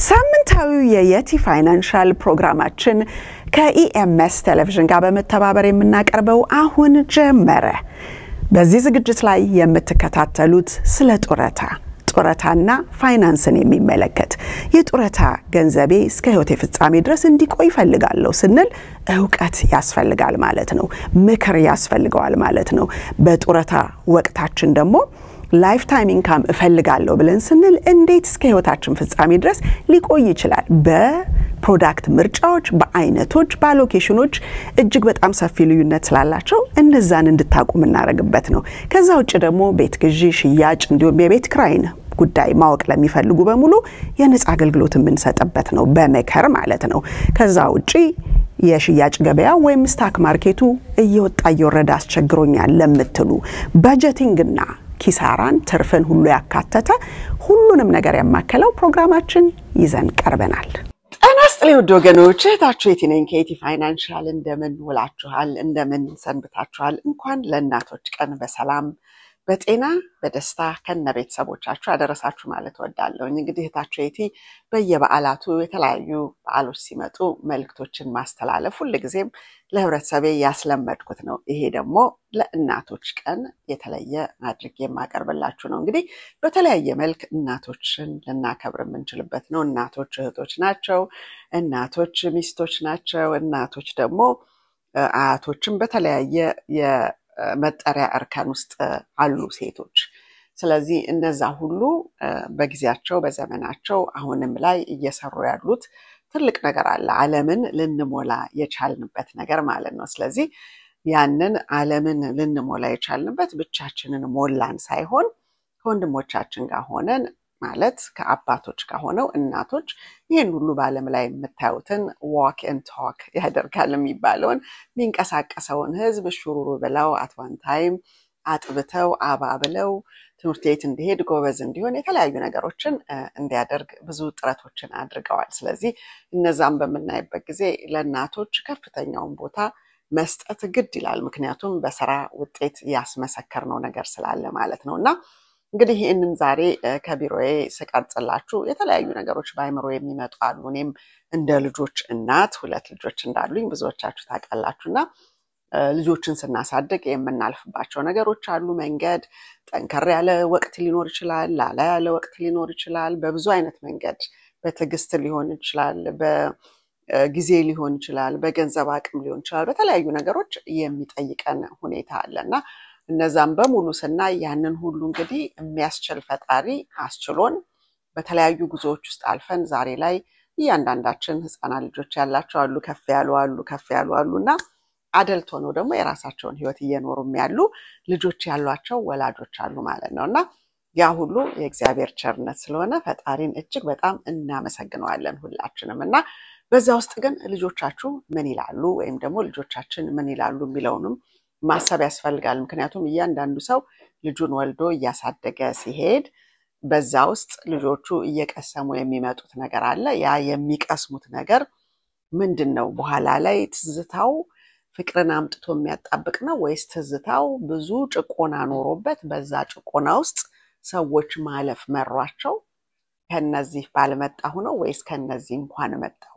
ሳምንታዊው የየቲ ፋይናንሻል ፕሮግራማችን ከኢኤምኤስ ቴሌቪዥን ጋር በመተባበር የምናቀርበው አሁን ጀመረ። በዚህ ዝግጅት ላይ የምትከታተሉት ስለ ጡረታና ፋይናንስን የሚመለከት የጡረታ ገንዘቤ እስከ ህይወቴ ፍጻሜ ድረስ እንዲቆይ ይፈልጋለሁ ስንል ዕውቀት ያስፈልጋል ማለት ነው። ምክር ያስፈልጋል ማለት ነው። በጡረታ ወቅታችን ደግሞ ላይፍ ታይም ኢንካም እፈልጋለሁ ብለን ስንል እንዴት እስከ ህይወታችን ፍጻሜ ድረስ ሊቆይ ይችላል? በፕሮዳክት ምርጫዎች፣ በአይነቶች፣ በሎኬሽኖች እጅግ በጣም ሰፊ ልዩነት ስላላቸው እነዛን እንድታቁ እናረግበት ነው። ከዛ ውጭ ደግሞ ቤት ግዢ፣ ሽያጭ እንዲሁም የቤት ክራይን ጉዳይ ማወቅ ለሚፈልጉ በሙሉ የነፃ አገልግሎት የምንሰጥበት ነው፣ በመከር ማለት ነው። ከዛ ውጭ የሽያጭ ገበያ ወይም ስታክ ማርኬቱ እየወጣ እየወረደ አስቸግሮኛል ለምትሉ በጀቲንግና ኪሳራን ትርፍን ሁሉ ያካተተ ሁሉንም ነገር ያማከለው ፕሮግራማችን ይዘን ቀርበናል። ጤናስጥልኝ ወገኖች፣ እህታችሁ የቲ ነኝ ከየቲ ፋይናንሻል። እንደምን ውላችኋል? እንደምን ሰንብታችኋል? እንኳን ለእናቶች ቀን በሰላም በጤና በደስታ ከነቤተሰቦቻችሁ አደረሳችሁ ማለት ወዳለሁ። እንግዲህ እህታችሁ የቲ በየበዓላቱ የተለያዩ በዓሎች ሲመጡ መልእክቶችን ማስተላለፍ ሁልጊዜም ለህብረተሰቤ ያስለመድኩት ነው። ይሄ ደግሞ ለእናቶች ቀን የተለየ አድርጌ የማቀርብላችሁ ነው። እንግዲህ በተለያየ መልክ እናቶችን ልናከብር የምንችልበት ነው። እናቶች እህቶች ናቸው፣ እናቶች ሚስቶች ናቸው፣ እናቶች ደግሞ አያቶችን በተለያየ መጠሪያ እርከን ውስጥ አሉ ሴቶች። ስለዚህ እነዛ ሁሉ በጊዜያቸው በዘመናቸው አሁንም ላይ እየሰሩ ያሉት ትልቅ ነገር አለ። ዓለምን ልንሞላ የቻልንበት ነገር ማለት ነው። ስለዚህ ያንን ዓለምን ልንሞላ የቻልንበት ብቻችንን ሞላን ሳይሆን ከወንድሞቻችን ጋር ሆነን ማለት ከአባቶች ጋር ሆነው እናቶች ይሄን ሁሉ በዓለም ላይ የምታዩትን walk and talk ያደርጋል የሚባለውን ሚንቀሳቀሰውን ህዝብ ሹሩሩ ብለው at one time አጥብተው አባብለው ትምህርት ቤት እንዲሄድ ጎበዝ እንዲሆን የተለያዩ ነገሮችን እንዲያደርግ ብዙ ጥረቶችን አድርገዋል። ስለዚህ እነዛም በመናይበት ጊዜ ለእናቶች ከፍተኛውን ቦታ መስጠት ግድ ይላል። ምክንያቱም በስራ ውጤት ያስመሰከርነው ነገር ስላለ ማለት ነውና እንግዲህ ይሄንን ዛሬ ከቢሮዬ ስቀርጽላችሁ የተለያዩ ነገሮች ባይምሮ የሚመጡ አሉ። እኔም እንደ ልጆች እናት ሁለት ልጆች እንዳሉኝ ብዙዎቻችሁ ታውቃላችሁና ልጆችን ስናሳድግ የምናልፍባቸው ነገሮች አሉ። መንገድ ጠንከር ያለ ወቅት ሊኖር ይችላል፣ ላላ ያለ ወቅት ሊኖር ይችላል። በብዙ አይነት መንገድ በትዕግስት ሊሆን ይችላል፣ በጊዜ ሊሆን ይችላል፣ በገንዘብ አቅም ሊሆን ይችላል። በተለያዩ ነገሮች የሚጠይቀን ሁኔታ አለና እነዛም በሙሉ ስናይ ያንን ሁሉ እንግዲህ የሚያስችል ፈጣሪ አስችሎን በተለያዩ ጉዞዎች ውስጥ አልፈን ዛሬ ላይ እያንዳንዳችን ህፃናት ልጆች ያላቸው አሉ፣ ከፍ ያሉ አሉና አደልት ሆነው ደግሞ የራሳቸውን ህይወት እየኖሩም ያሉ ልጆች ያሏቸው ወላጆች አሉ ማለት ነውና ያ ሁሉ የእግዚአብሔር ቸርነት ስለሆነ ፈጣሪን እጅግ በጣም እናመሰግነዋለን ሁላችንም። እና በዛ ውስጥ ግን ልጆቻችሁ ምን ይላሉ ወይም ደግሞ ልጆቻችን ምን ይላሉ የሚለውንም ማሰብ ያስፈልጋል። ምክንያቱም እያንዳንዱ ሰው ልጁን ወልዶ እያሳደገ ሲሄድ በዛ ውስጥ ልጆቹ እየቀሰሙ የሚመጡት ነገር አለ። ያ የሚቀስሙት ነገር ምንድነው? በኋላ ላይ ትዝታው ፍቅርን አምጥቶ የሚያጣብቅ ነው ወይስ ትዝታው ብዙ ጭቆና ኖሮበት በዛ ጭቆና ውስጥ ሰዎች ማለፍ መሯቸው ከነዚህ ባልመጣሁ ነው ወይስ ከነዚህ እንኳን መጣው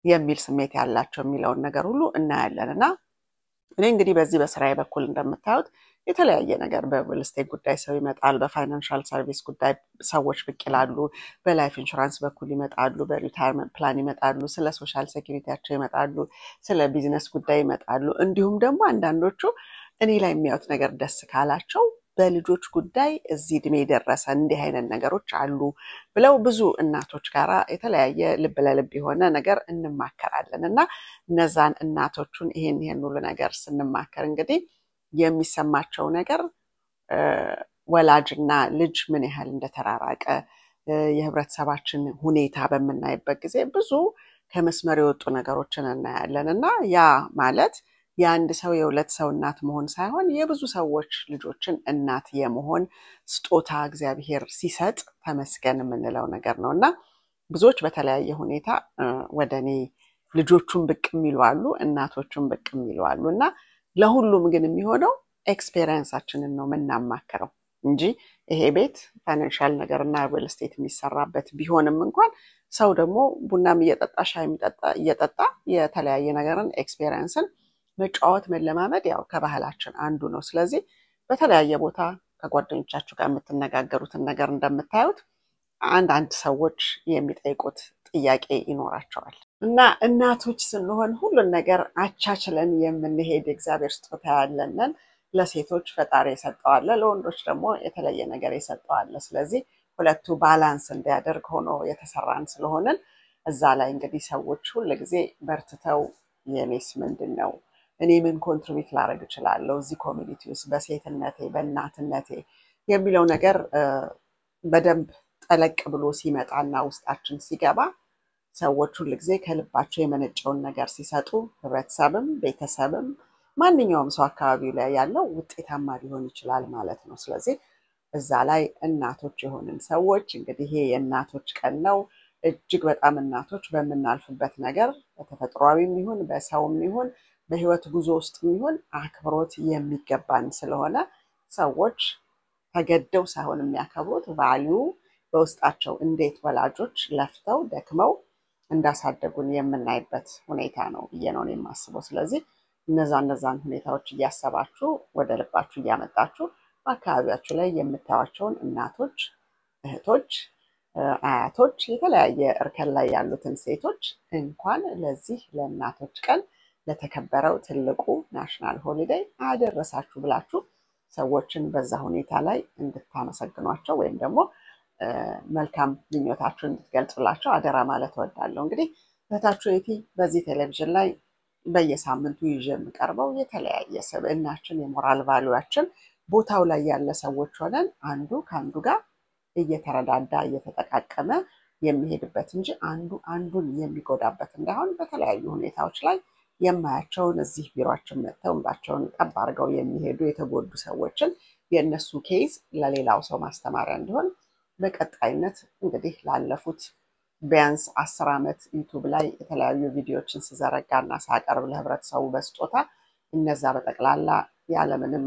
የሚል ስሜት ያላቸው የሚለውን ነገር ሁሉ እናያለንና እኔ እንግዲህ በዚህ በስራዬ በኩል እንደምታዩት የተለያየ ነገር በሪል ስቴት ጉዳይ ሰው ይመጣል፣ በፋይናንሻል ሰርቪስ ጉዳይ ሰዎች ብቅ ይላሉ፣ በላይፍ ኢንሹራንስ በኩል ይመጣሉ፣ በሪታየርመንት ፕላን ይመጣሉ፣ ስለ ሶሻል ሴኩሪቲያቸው ይመጣሉ፣ ስለ ቢዝነስ ጉዳይ ይመጣሉ። እንዲሁም ደግሞ አንዳንዶቹ እኔ ላይ የሚያዩት ነገር ደስ ካላቸው በልጆች ጉዳይ እዚህ እድሜ ደረሰ እንዲህ አይነት ነገሮች አሉ ብለው ብዙ እናቶች ጋራ የተለያየ ልብ ለልብ የሆነ ነገር እንማከራለንና እነዛን እናቶቹን ይሄን ሁሉ ነገር ስንማከር እንግዲህ የሚሰማቸው ነገር ወላጅና ልጅ ምን ያህል እንደተራራቀ የህብረተሰባችን ሁኔታ በመናይበት ጊዜ ብዙ ከመስመር የወጡ ነገሮችን እናያለንና ያ ማለት የአንድ ሰው የሁለት ሰው እናት መሆን ሳይሆን የብዙ ሰዎች ልጆችን እናት የመሆን ስጦታ እግዚአብሔር ሲሰጥ ተመስገን የምንለው ነገር ነውና ብዙዎች በተለያየ ሁኔታ ወደኔ ልጆቹን ብቅ የሚሉ አሉ፣ እናቶቹን ብቅ የሚሉ አሉና ለሁሉም ግን የሚሆነው ኤክስፒሪየንሳችንን ነው መናማከረው። እንጂ ይሄ ቤት ፋይናንሻል ነገርና ሪል ስቴት የሚሰራበት ቢሆንም እንኳን ሰው ደግሞ ቡናም እየጠጣ ሻይም እየጠጣ የተለያየ ነገርን ኤክስፔሪየንስን መጫወት መለማመድ ያው ከባህላችን አንዱ ነው። ስለዚህ በተለያየ ቦታ ከጓደኞቻችሁ ጋር የምትነጋገሩትን ነገር እንደምታዩት አንዳንድ ሰዎች የሚጠይቁት ጥያቄ ይኖራቸዋል እና እናቶች ስንሆን ሁሉን ነገር አቻችለን የምንሄድ እግዚአብሔር ስጦታ ያለንን ለሴቶች ፈጣሪ የሰጠዋል፣ ለወንዶች ደግሞ የተለየ ነገር የሰጠዋል። ስለዚህ ሁለቱ ባላንስ እንዲያደርግ ሆኖ የተሰራን ስለሆነን እዛ ላይ እንግዲህ ሰዎች ሁሉ ጊዜ በርትተው የኔስ ምንድነው እኔ ምን ኮንትሪቢዩት ላደርግ እችላለሁ እዚህ ኮሚኒቲ ውስጥ በሴትነቴ በእናትነቴ የሚለው ነገር በደንብ ጠለቅ ብሎ ሲመጣና ውስጣችን ሲገባ ሰዎች ሁሉ ጊዜ ከልባቸው የመነጨውን ነገር ሲሰጡ ህብረተሰብም ቤተሰብም ማንኛውም ሰው አካባቢው ላይ ያለው ውጤታማ ሊሆን ይችላል ማለት ነው። ስለዚህ እዛ ላይ እናቶች የሆንን ሰዎች እንግዲህ ይሄ የእናቶች ቀን ነው። እጅግ በጣም እናቶች በመናልፍበት ነገር በተፈጥሯዊም ይሁን በሰውም ይሁን በህይወት ጉዞ ውስጥም ይሁን አክብሮት የሚገባን ስለሆነ ሰዎች ተገደው ሳይሆን የሚያከብሩት ቫልዩ በውስጣቸው እንዴት ወላጆች ለፍተው ደክመው እንዳሳደጉን የምናይበት ሁኔታ ነው ብዬ ነው የማስበው። ስለዚህ እነዛን ሁኔታዎች እያሰባችሁ ወደ ልባችሁ እያመጣችሁ በአካባቢያችሁ ላይ የምታዩዋቸውን እናቶች፣ እህቶች፣ አያቶች የተለያየ እርከን ላይ ያሉትን ሴቶች እንኳን ለዚህ ለእናቶች ቀን ለተከበረው ትልቁ ናሽናል ሆሊዴይ አደረሳችሁ ብላችሁ ሰዎችን በዛ ሁኔታ ላይ እንድታመሰግኗቸው ወይም ደግሞ መልካም ምኞታችሁን እንድትገልጹላቸው አደራ ማለት እወዳለሁ። እንግዲህ እህታችሁ ኤቲ በዚህ ቴሌቪዥን ላይ በየሳምንቱ ይዤ የምቀርበው የተለያየ ሰብዕናችን የሞራል ቫልዩአችን ቦታው ላይ ያለ ሰዎች ሆነን አንዱ ከአንዱ ጋር እየተረዳዳ እየተጠቃቀመ የሚሄድበት እንጂ አንዱ አንዱን የሚጎዳበት እንዳይሆን በተለያዩ ሁኔታዎች ላይ የማያቸውን እዚህ ቢሮአችን መጥተው እንባቸውን ጠብ አድርገው የሚሄዱ የተጎዱ ሰዎችን የእነሱ ኬዝ ለሌላው ሰው ማስተማሪያ እንዲሆን በቀጣይነት እንግዲህ ላለፉት ቢያንስ 10 ዓመት ዩቲዩብ ላይ የተለያዩ ቪዲዮዎችን ስዘረጋና ሳቀርብ ለህብረተሰቡ በስጦታ እነዛ በጠቅላላ ያለምንም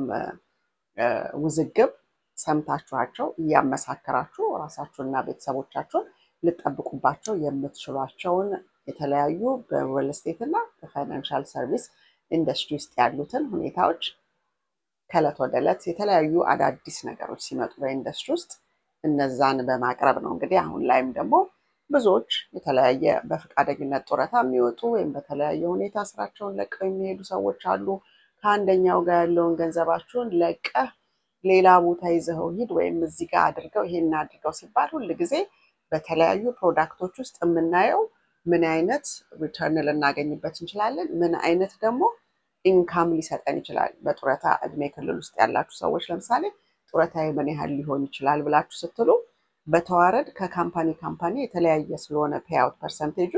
ውዝግብ ሰምታችኋቸው እያመሳከራችሁ ራሳችሁና ቤተሰቦቻችሁን ልጠብቁባቸው የምትችሏቸውን የተለያዩ በሪል ስቴት እና በፋይናንሻል ሰርቪስ ኢንዱስትሪ ውስጥ ያሉትን ሁኔታዎች ከዕለት ወደ ዕለት የተለያዩ አዳዲስ ነገሮች ሲመጡ በኢንዱስትሪ ውስጥ እነዛን በማቅረብ ነው። እንግዲህ አሁን ላይም ደግሞ ብዙዎች የተለያየ በፍቃደኝነት ጡረታ የሚወጡ ወይም በተለያየ ሁኔታ ስራቸውን ለቀው የሚሄዱ ሰዎች አሉ። ከአንደኛው ጋር ያለውን ገንዘባችሁን ለቀህ ሌላ ቦታ ይዘው ሂድ ወይም እዚህ ጋር አድርገው ይሄን አድርገው ሲባል ሁሉ ጊዜ በተለያዩ ፕሮዳክቶች ውስጥ የምናየው ምን አይነት ሪተርን ልናገኝበት እንችላለን፣ ምን አይነት ደግሞ ኢንካም ሊሰጠን ይችላል። በጡረታ እድሜ ክልል ውስጥ ያላችሁ ሰዎች ለምሳሌ ጡረታዬ ምን ያህል ሊሆን ይችላል ብላችሁ ስትሉ በተዋረድ ከካምፓኒ የተለያየ ስለሆነ ፔይአውት ፐርሰንቴጁ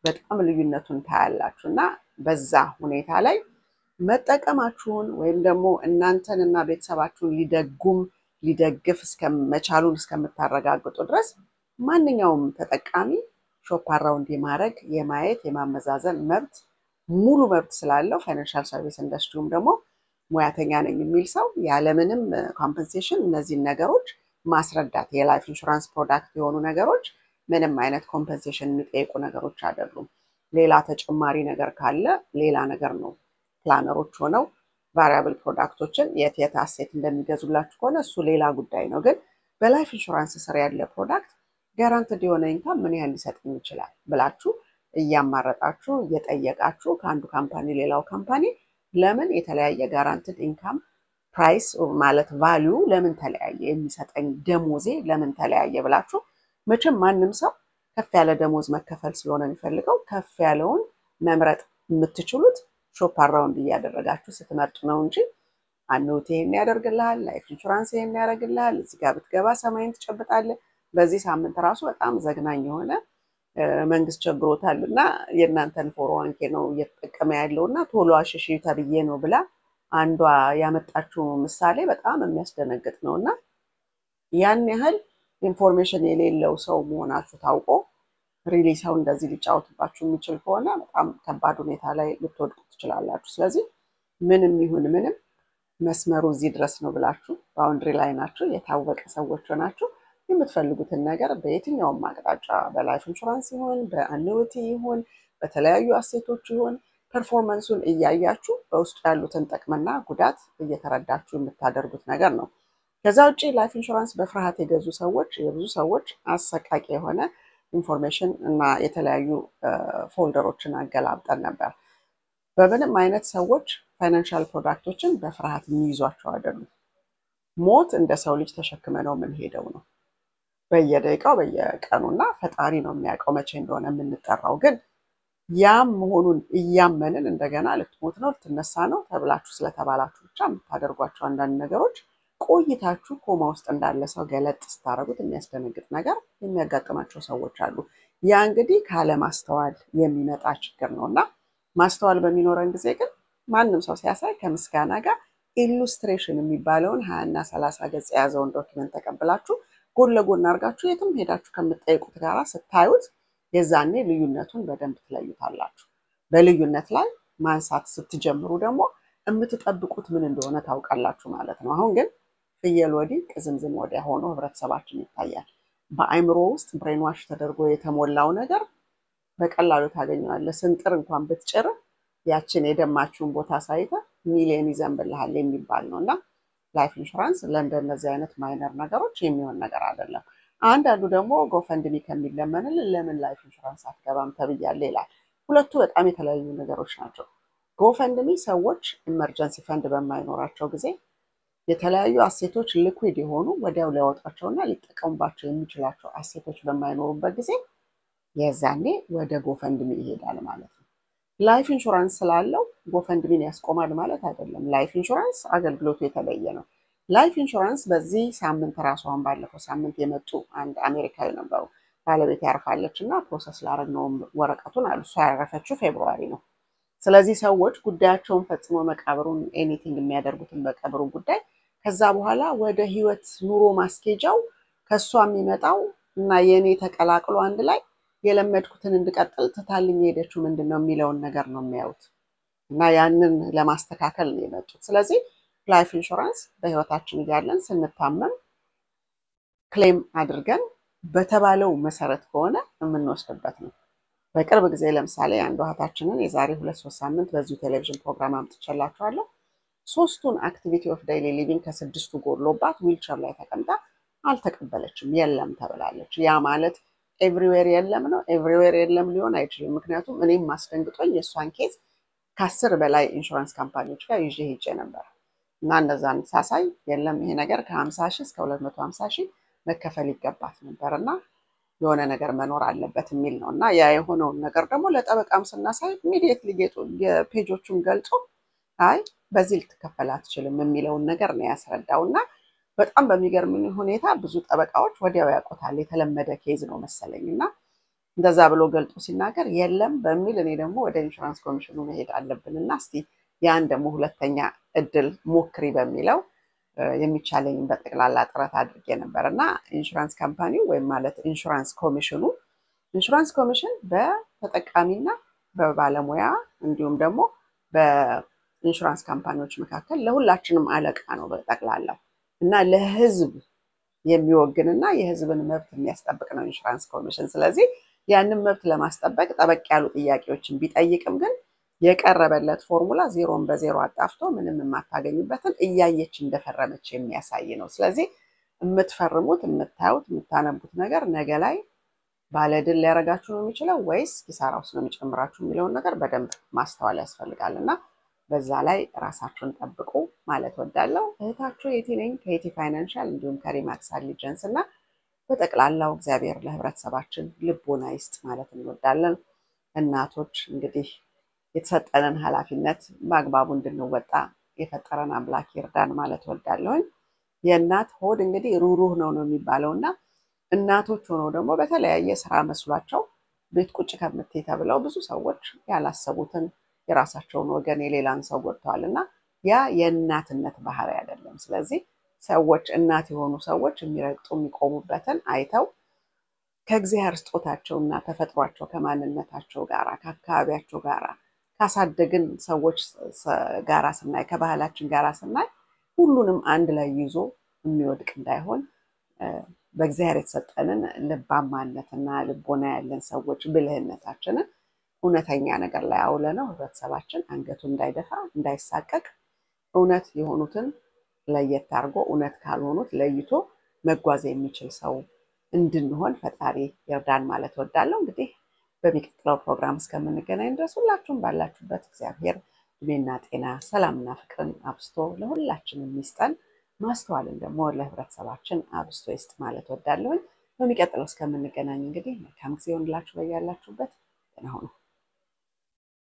በጣም ልዩነቱን ታያላችሁና በዛ ሁኔታ ላይ መጠቀማችሁን ወይም ደግሞ እናንተንና ቤተሰባችሁን ሊደግፍ እስከመቻሉን እስከምታረጋግጡ ድረስ ማንኛውም ተጠቃሚ ሾፕ አራውንድ የማድረግ የማየት የማመዛዘን መብት ሙሉ መብት ስላለው ፋይናንሻል ሰርቪስ ኢንዱስትሪውም ደግሞ ሙያተኛ ነኝ የሚል ሰው ያለምንም ኮምፐንሴሽን እነዚህን ነገሮች ማስረዳት የላይፍ ኢንሹራንስ ፕሮዳክት የሆኑ ነገሮች ምንም አይነት ኮምፐንሴሽን የሚጠይቁ ነገሮች አይደሉም። ሌላ ተጨማሪ ነገር ካለ ሌላ ነገር ነው። ፕላነሮች ሆነው ቫሪያብል ፕሮዳክቶችን የት አሴት እንደሚገዙላችሁ ከሆነ እሱ ሌላ ጉዳይ ነው። ግን በላይፍ ኢንሹራንስ ስር ያለ ፕሮዳክት ጋራንቲድ የሆነ ኢንካም ምን ያህል ሊሰጥኝ ይችላል ብላችሁ እያማረጣችሁ እየጠየቃችሁ ከአንዱ ካምፓኒ ሌላው ካምፓኒ ለምን የተለያየ ጋራንቲድ ኢንካም ፕራይስ ማለት ቫልዩ ለምን ተለያየ የሚሰጠኝ ደሞዜ ለምን ተለያየ ብላችሁ መቼም ማንም ሰው ከፍ ያለ ደሞዝ መከፈል ስለሆነ የሚፈልገው ከፍ ያለውን መምረጥ የምትችሉት ሾፕ አራውንድ እያደረጋችሁ ስትመርጡ ነው እንጂ አኑቲ ይሄን ያደርግልሃል፣ ላይፍ ኢንሹራንስ ይሄን ያደርግልሃል፣ እዚህ ጋር ብትገባ ሰማይን ትጨብጣለህ። በዚህ ሳምንት ራሱ በጣም ዘግናኝ የሆነ መንግስት ቸግሮታልና የእናንተን 401k ነው እየተጠቀመ ያለውና ቶሎ አሽሺ ተብዬ ነው ብላ አንዷ ያመጣችው ምሳሌ በጣም የሚያስደነግጥ ነውና ያን ያህል ኢንፎርሜሽን የሌለው ሰው መሆናችሁ ታውቆ ሪሊ ሰው እንደዚህ ሊጫወትባችሁ የሚችል ከሆነ በጣም ከባድ ሁኔታ ላይ ልትወድቁ ትችላላችሁ። ስለዚህ ምንም ይሁን ምንም መስመሩ እዚህ ድረስ ነው ብላችሁ ባውንድሪ ላይ ናችሁ የታወቀ ሰዎች ሆናችሁ የምትፈልጉትን ነገር በየትኛውም አቅጣጫ በላይፍ ኢንሹራንስ ይሁን በአኑዊቲ ይሁን በተለያዩ አሴቶች ይሁን ፐርፎርማንሱን እያያችሁ በውስጡ ያሉትን ጥቅምና ጉዳት እየተረዳችሁ የምታደርጉት ነገር ነው። ከዛ ውጪ ላይፍ ኢንሹራንስ በፍርሃት የገዙ ሰዎች የብዙ ሰዎች አሰቃቂ የሆነ ኢንፎርሜሽን እና የተለያዩ ፎልደሮችን አገላብጠን ነበር። በምንም አይነት ሰዎች ፋይናንሻል ፕሮዳክቶችን በፍርሃት የሚይዟቸው አይደሉም። ሞት እንደ ሰው ልጅ ተሸክመነው የምንሄደው ነው። በየደቂቃው በየቀኑና ፈጣሪ ነው የሚያውቀው መቼ እንደሆነ የምንጠራው። ግን ያም መሆኑን እያመንን እንደገና ልትሞት ነው ልትነሳ ነው ተብላችሁ ስለተባላችሁ ብቻ የምታደርጓቸው አንዳንድ ነገሮች ቆይታችሁ ኮማ ውስጥ እንዳለ ሰው ገለጥ ስታረጉት የሚያስደነግጥ ነገር የሚያጋጥማቸው ሰዎች አሉ። ያ እንግዲህ ካለማስተዋል የሚመጣ ችግር ነውና ማስተዋል በሚኖረን ጊዜ ግን ማንም ሰው ሲያሳይ ከምስጋና ጋር ኢሉስትሬሽን የሚባለውን 20 እና 30 ገጽ የያዘውን ዶክመንት ተቀብላችሁ ጎን ለጎን አድርጋችሁ የትም ሄዳችሁ ከምትጠይቁት ጋራ ስታዩት የዛኔ ልዩነቱን በደንብ ትለዩታላችሁ። በልዩነት ላይ ማንሳት ስትጀምሩ ደግሞ የምትጠብቁት ምን እንደሆነ ታውቃላችሁ ማለት ነው። አሁን ግን ፍየል ወዲህ ቅዝምዝም ወዲያ ሆኖ ህብረተሰባችን ይታያል። በአይምሮ ውስጥ ብሬን ዋሽ ተደርጎ የተሞላው ነገር በቀላሉ ታገኘዋለህ። ስንጥር እንኳን ብትጭር ያችን የደማችውን ቦታ ሳይተ ሚሊዮን ይዘንብልሃል የሚባል ነውና ላይፍ ኢንሹራንስ ለእንደነዚህ አይነት ማይነር ነገሮች የሚሆን ነገር አይደለም። አንዳንዱ ደግሞ ጎፈንድሚ ከሚለመንል ለምን ላይፍ ኢንሹራንስ አትገባም ተብያለ ይላል። ሁለቱ በጣም የተለያዩ ነገሮች ናቸው። ጎፈንድሚ ሰዎች ኢመርጀንሲ ፈንድ በማይኖራቸው ጊዜ የተለያዩ አሴቶች ሊኩዊድ የሆኑ ወዲያው ሊያወጣቸውና ሊጠቀሙባቸው የሚችላቸው አሴቶች በማይኖሩበት ጊዜ የዛኔ ወደ ጎፈንድሚ ይሄዳል ማለት ነው። ላይፍ ኢንሹራንስ ስላለው ጎፈንድሚን ያስቆማል ማለት አይደለም። ላይፍ ኢንሹራንስ አገልግሎቱ የተለየ ነው። ላይፍ ኢንሹራንስ በዚህ ሳምንት ራሷን ባለፈው ሳምንት የመጡ አንድ አሜሪካዊ ነበሩ። ባለቤት ያርፋለችና ፕሮሰስ ላረግነው ወረቀቱን አሉ። እሷ ያረፈችው ፌብሩዋሪ ነው። ስለዚህ ሰዎች ጉዳያቸውን ፈጽሞ መቃብሩን ኤኒቲንግ የሚያደርጉትን በቀብሩ ጉዳይ ከዛ በኋላ ወደ ህይወት ኑሮ ማስኬጃው ከሷ የሚመጣው እና የኔ ተቀላቅሎ አንድ ላይ የለመድኩትን እንድቀጥል ተታልኝ ሄደችው ምንድነው የሚለውን ነገር ነው የሚያዩት እና ያንን ለማስተካከል ነው የመጡት። ስለዚህ ላይፍ ኢንሹራንስ በህይወታችን እያለን ስንታመም ክሌም አድርገን በተባለው መሰረት ከሆነ የምንወስድበት ነው። በቅርብ ጊዜ ለምሳሌ አንድ እህታችንን የዛሬ 2-3 ሳምንት በዚሁ ቴሌቪዥን ፕሮግራም አምጥቼላችኋለሁ። 3ቱን አክቲቪቲ ኦፍ ዴይሊ ሊቪንግ ከ6ቱ ጎድሎባት ዊልቸር ላይ ተቀምጣ አልተቀበለችም፣ የለም ተብላለች። ያ ማለት ኤቭሪዌር የለም ነው። ኤቭሪዌር የለም ሊሆን አይችልም። ምክንያቱም እኔም ማስደንግጦኝ የሷን ኬዝ ከ10 በላይ ኢንሹራንስ ካምፓኒዎች ጋር ይዤ ሄጄ ነበር እና እነዛን ሳሳይ የለም ይሄ ነገር ከ50,000 እስከ 250,000 መከፈል ይገባት ነበርና የሆነ ነገር መኖር አለበት የሚል ነውና ያ የሆነውን ነገር ደግሞ ለጠበቃም ስናሳይ ኢሚዲየትሊ የፔጆቹን ገልጾ አይ በዚህ ልትከፈል አትችልም የሚለውን ነገር ነው ያስረዳውና በጣም በሚገርም ሁኔታ ብዙ ጠበቃዎች ወዲያው ያቆታል። የተለመደ ኬዝ ነው መሰለኝና እንደዛ ብሎ ገልጦ ሲናገር የለም በሚል እኔ ደግሞ ወደ ኢንሹራንስ ኮሚሽኑ መሄድ አለብንና እስቲ ያን ደግሞ ሁለተኛ እድል ሞክሪ በሚለው የሚቻለኝ በጠቅላላ ጥረት አድርጌ ነበርና ኢንሹራንስ ካምፓኒው ወይ ማለት ኢንሹራንስ ኮሚሽን በተጠቃሚና በባለሙያ እንዲሁም ደግሞ በኢንሹራንስ ካምፓኒዎች መካከል ለሁላችንም አለቃ ነው በጠቅላላው እና ለህዝብ የሚወግንና የህዝብን መብት የሚያስጠብቅ ነው ኢንሹራንስ ኮሚሽን። ስለዚህ ያንን መብት ለማስጠበቅ ጠበቅ ያሉ ጥያቄዎችን ቢጠይቅም ግን የቀረበለት ፎርሙላ 0 በ0 አጣፍቶ ምንም የማታገኙበትን እያየች እንደፈረመች የሚያሳይ ነው። ስለዚህ የምትፈርሙት የምታዩት የምታነቡት ነገር ነገ ላይ ባለድል ሊያረጋችሁ ነው የሚችለው ወይስ ኪሳራ ውስጥ ነው የሚጨምራችሁ የሚለውን ነገር በደንብ ማስተዋል ያስፈልጋልና በዛ ላይ ራሳችሁን ጠብቁ ማለት ወዳለው እህታችሁ የቲ ነኝ ከየቲ ፋይናንሻል እንዲሁም ከሪማክስ አሊጀንስ እና በጠቅላላው እግዚአብሔር ለህብረተሰባችን ልቦና ይስጥ ማለት እንወዳለን። እናቶች እንግዲህ የተሰጠንን ኃላፊነት ማግባቡ እንድንወጣ የፈጠረን አምላክ ይርዳን ማለት ወዳለሁ። የእናት ሆድ እንግዲህ ሩሩህ ነው የሚባለውና እናቶች ሆነው ደግሞ በተለያየ ስራ መስሏቸው ቤት ቁጭ ከምትይ ተብለው ብዙ ሰዎች ያላሰቡትን የራሳቸውን ወገን የሌላን ሰው ጎድተዋልና ያ የእናትነት ባህሪ አይደለም። ስለዚህ ሰዎች እናት የሆኑ ሰዎች የሚረግጡ የሚቆሙበትን አይተው ከእግዚአብሔር ስጦታቸውና ተፈጥሯቸው ከማንነታቸው ጋራ ከአካባቢያቸው ጋራ ካሳደግን ሰዎች ጋራ ስናይ ከባህላችን ጋራ ስናይ ሁሉንም አንድ ላይ ይዞ የሚወድቅ እንዳይሆን በእግዚአብሔር የተሰጠንን ልባማነትና ልቦና ያለን ሰዎች ብልህነታችንን እውነተኛ ነገር ላይ አውለነው ህብረተሰባችን አንገቱ እንዳይደፋ እንዳይሳቀቅ እውነት የሆኑትን ለየት አድርጎ እውነት ካልሆኑት ለይቶ መጓዝ የሚችል ሰው እንድንሆን ፈጣሪ ይርዳን ማለት ወዳለው። እንግዲህ በሚቀጥለው ፕሮግራም እስከምንገናኝ ድረስ ሁላችሁም ባላችሁበት እግዚአብሔር እድሜና ጤና ሰላምና ፍቅርን አብስቶ ለሁላችንም ይስጠን። ማስተዋልን ደግሞ ለህብረተሰባችን አብስቶ ይስጥ ማለት ወዳለሁ። በሚቀጥለው እስከምንገናኝ እንግዲህ መልካም ጊዜ ይሁንላችሁ በያላችሁበት። ደህና ሁኑ።